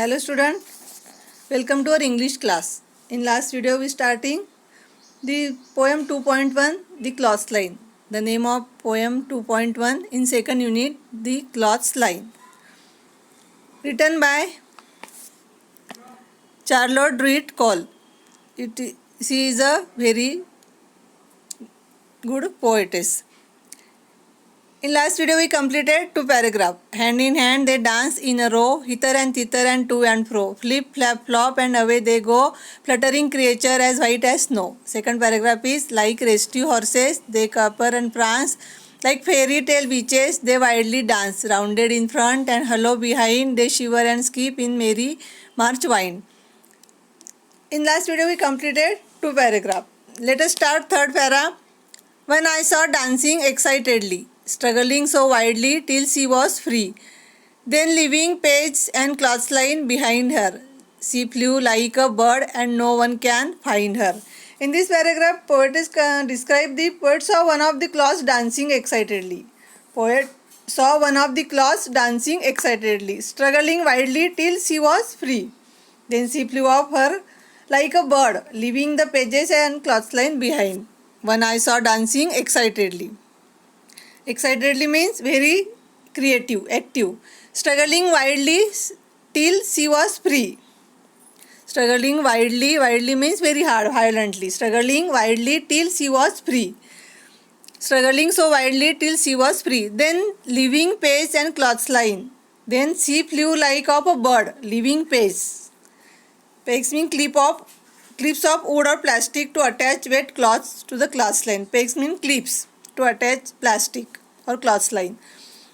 Hello student, welcome to our English class. In last video we starting the poem 2.1 The Cloth Line. The name of poem 2.1 in second unit The Cloth Line. Written by Charlotte Druitt Cole. She is a very good poetess. In last video we completed two paragraphs. Hand in hand they dance in a row, hither and thither and to and fro. Flip, flap, flop and away they go, fluttering creature as white as snow. Second paragraph is like rescue horses, they caper and prance. Like fairy tale witches, they wildly dance, rounded in front and hollow behind, they shiver and skip in merry march wind. In last video we completed two paragraphs. Let us start third para. When I saw dancing excitedly, struggling so wildly till she was free, then leaving page and clothesline behind her, she flew like a bird and no one can find her. In this paragraph, poetess describe the poet saw one of the cloths dancing excitedly. Poet saw one of the cloths dancing excitedly, struggling wildly till she was free. Then she flew off her like a bird, leaving the pages and clothesline behind. One I saw dancing excitedly. Excitedly means very creative, active. Struggling wildly till she was free. Struggling wildly means very hard, violently. Struggling wildly till she was free. Struggling so wildly till she was free. Then leaving page and clothesline. Then she flew like of a bird, leaving page. Pegs mean clips of wood or plastic to attach wet cloths to the clothesline. Pegs mean clips to attach plastic or clothesline.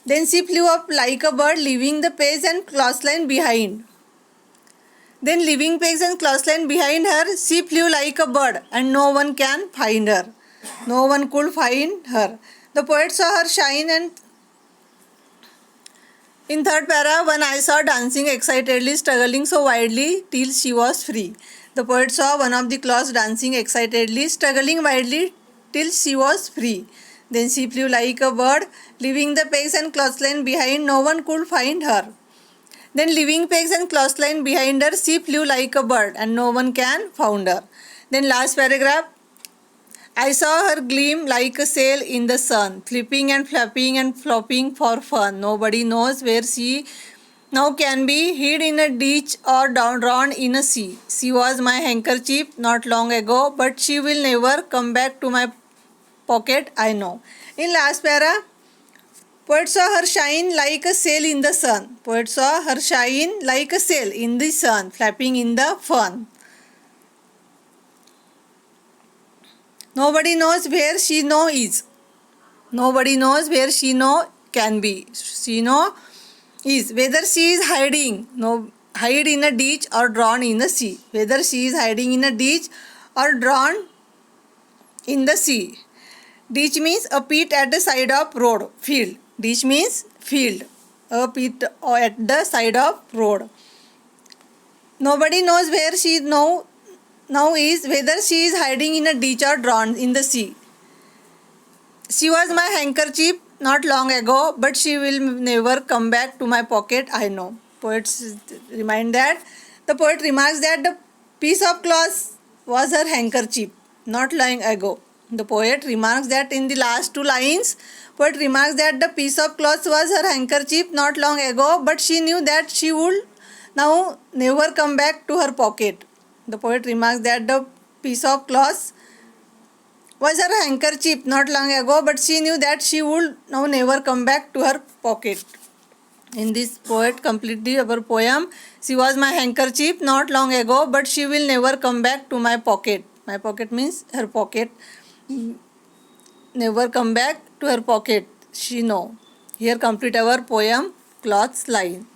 Then she flew up like a bird, leaving the page and clothesline behind. Then leaving page and clothesline behind her, she flew like a bird and no one can find her. No one could find her. The poet saw her shine and in third para, when I saw dancing excitedly, struggling so wildly till she was free. The poet saw one of the cloths dancing excitedly, struggling wildly till she was free. Then she flew like a bird, leaving the pegs and clothesline behind, no one could find her. Then leaving pegs and clothesline behind her, she flew like a bird and no one can find her. Then last paragraph, I saw her gleam like a sail in the sun, flipping and flapping and flopping for fun. Nobody knows where she now can be, hid in a ditch or drowned in a sea. She was my handkerchief not long ago, but she will never come back to my pocket, I know. In last para, poet saw her shine like a sail in the sun. Poet saw her shine like a sail in the sun, flapping in the fun. Nobody knows where she now is. Nobody knows where she now can be. She now is. Whether she is hiding, hide in a ditch or drowned in the sea. Whether she is hiding in a ditch or drowned in the sea. Ditch means a pit at the side of road. Field. Ditch means field. A pit at the side of road. Nobody knows where she now is, whether she is hiding in a ditch or drowned in the sea. She was my handkerchief not long ago, but she will never come back to my pocket, I know. Poets remind that. The poet remarks that the piece of cloth was her handkerchief not long ago. The poet remarks that in the last two lines, poet remarks that the piece of cloth was her handkerchief not long ago, but she knew that she would now never come back to her pocket. The poet remarks that the piece of cloth was her handkerchief not long ago, but she knew that she would now never come back to her pocket. In this poet completely our poem, she was my handkerchief not long ago, but she will never come back to my pocket. My pocket means her pocket. Never come back to her pocket. She know. Here complete our poem Cloth Line.